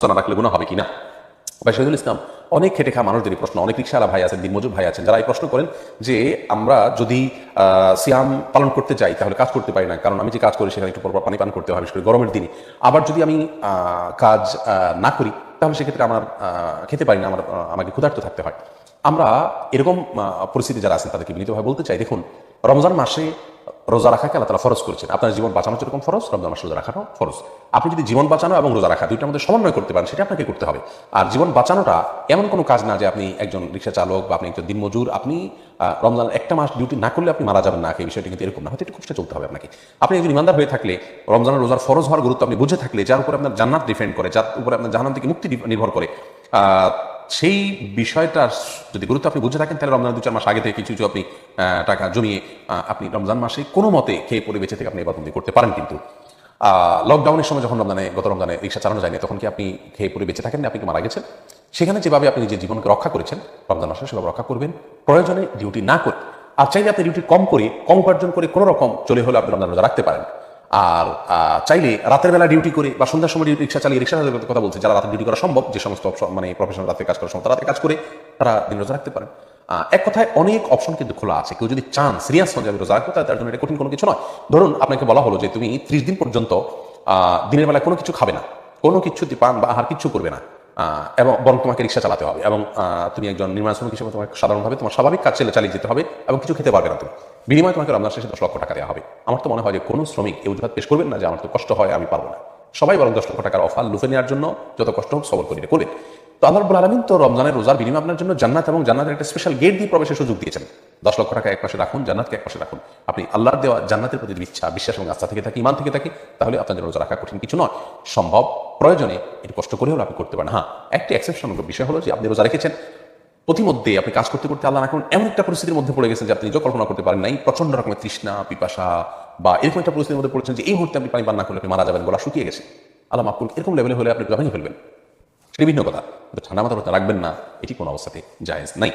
না রাখলে গুনাহ হবে কিনা। ভাই শহীদুল ইসলাম, অনেক খেটে খাওয়া মানুষদেরই প্রশ্ন, অনেক রিকশাওয়ালা ভাই আছেন, দিনমজুর ভাই আছেন, যারা এই প্রশ্ন করেন যে আমরা যদি সিয়াম পালন করতে যাই তাহলে কাজ করতে পারি না, কারণ আমি যে কাজ করি সেখানে একটু পরপর পানি পান করতে হয়, বিশেষ করে গরমের দিনে। আবার যদি আমি কাজ না করি তাহলে সেক্ষেত্রে আমার খেতে পারি না, আমাকে ক্ষুধার্ত থাকতে হয়। আমরা এরকম পরিস্থিতি যারা আছেন তাদেরকে বিনীতভাবে বলতে চাই, দেখুন, রমজান মাসে রোজা রাখাকে আল্লাহ তাআলা ফরজ করেছেন। আপনার জীবন বাঁচানো যেরকম ফরজ, রমজান মাসে রোজা রাখাটাও ফরজ। আপনি যদি জীবন বাঁচানো এবং রোজা রাখা দুইটার মধ্যে সমন্বয় করতে পারেন, সেটা আপনাকে করতে হবে। আর জীবন বাঁচানোটা এমন কোনো কাজ না যে আপনি একজন রিক্সা চালক বা আপনি একজন দিনমজুর, আপনি রমজান একটা মাস ডিউটি না করলে আপনি মারা যাবেন না, এই বিষয়টি কিন্তু এরকম না, হয়তো একটু কষ্টে চলতে হবে আপনাকে। আপনি একজন ইমানদার হয়ে থাকলে, রমজানের রোজার ফরজ হওয়ার গুরুত্ব আপনি বুঝে থাকলে, যার উপরে আপনার জান্নাত ডিপেন্ড করে, যার উপরে আপনার জাহান্নাম থেকে মুক্তি নির্ভর করে, সেই বিষয়টার যদি গুরুত্ব আপনি বুঝে থাকেন, তাহলে রমজান 2-4 মাস আগে থেকে কিছু আপনি টাকা জমিয়ে আপনি রমজান মাসে কোনো মতে খেয়ে পরে বেঁচে থেকে আপনি ইবাদত করতে পারেন। কিন্তু লকডাউনের সময় যখন গত রমজানে রিক্সা চালানো যায়নি, তখন কি আপনি খেয়ে পরে বেঁচে থাকেন? আপনি কি মারা গেছেন? সেখানে যেভাবে আপনি নিজের জীবনকে রক্ষা করেছেন রমজান মাসে, সেভাবে রক্ষা করবেন, প্রয়োজনে ডিউটি না করে। আর চাইলে আপনি ডিউটি কম উপার্জন করে কোনো রকম চলে হলে আপনি রমজান রোজা রাখতে পারেন। আর চাইলে রাতের বেলা ডিউটি করে বা সন্ধ্যার সময় রিক্সা চালিয়ে, রিক্সা কথা বলছে, যারা রাতে ডিউটি করা সম্ভব, যে সমস্ত মানে প্রফেশনাল রাতে কাজ করা সম্ভব, তারা রাতে কাজ করে তারা দিন রোজা রাখতে পারেন। এক কথায় অনেক অপশন কিন্তু খোলা আছে। কেউ যদি চান সিরিয়াস হন যে আমি রোজা রাখবো, তার জন্য এটা কঠিন কোনো কিছু নয়। ধরুন আপনাকে বলা হলো যে তুমি 30 দিন পর্যন্ত দিনের বেলায় কোনো কিছু খাবে না, কোনো কিছু পান বা আহার কিচ্ছু করবে না, এবং বরং তোমাকে রিক্সা চালাতে হবে, এবং তুমি একজন নির্মাণ শ্রমিক হিসেবে তোমাকে সাধারণভাবে তোমার স্বাভাবিক কাজ চালিয়ে যেতে হবে, এবং কিছু খেতে পারবে না তুমি। বিনিময়ে তোমাকে রমজান শেষে 10 লক্ষ টাকা দেওয়া হবে। আমার তো মনে হয় যে কোনো শ্রমিক এই অজুহাত পেশ করবেন না যে আমার তো কষ্ট হয়, আমি পারবো না। সবাই বরং 10 লক্ষ টাকার অফার লুফে নেওয়ার জন্য যত কষ্ট হোক সবর করে করবেন। তো আল্লাহ রাব্বুল আলামিন তো রমজানের রোজার বিনিময়ে আপনার জন্য জান্নাত এবং জান্নাতের একটা স্পেশাল গেট দিয়ে প্রবেশের সুযোগ দিয়েছেন। 10 লক্ষ টাকা এক পাশে রাখুন, জান্নাতকে এক পাশে রাখুন। আপনি আল্লাহর দেওয়া জান্নাতের প্রতি ইচ্ছা, বিশ্বাস এবং আস্থা থেকে থাকে, ঈমান থেকে থাকে, তাহলে আপনার জন্য রোজা রাখা কঠিন কিছু নয়, সম্ভব। প্রয়োজনে একটু কষ্ট করে হলে আপনি করতে পারেন। হ্যাঁ, একটি এক্সেপশন বিষয় হলো যে আপনি রোজা রেখেছেন, প্রতিমধ্যে আপনি কাজ করতে করতে আল্লাহ না করুন এমন একটা পরিস্থিতির মধ্যে পড়ে গেছেন যে আপনি নিজেও কল্পনা করতে পারেন নাই, প্রচন্ড রকমের তৃষ্ণা, পিপাসা, বা এরকম একটা পরিস্থিতির মধ্যে পড়েছেন যে এই মুহূর্তে আপনি পানি পান না করলে আপনি মারা যাবেন, গলা শুকিয়ে গেছে, আল্লাহ মাফ করুন, এরকম লেভেলে হলে আপনি ভেঙে ফেলবেন, সেটি ভিন্ন কথা। কিন্তু ঠান্ডা মাথা রাখবেন না, এটি কোনো অবস্থাতে জায়েজ নাই।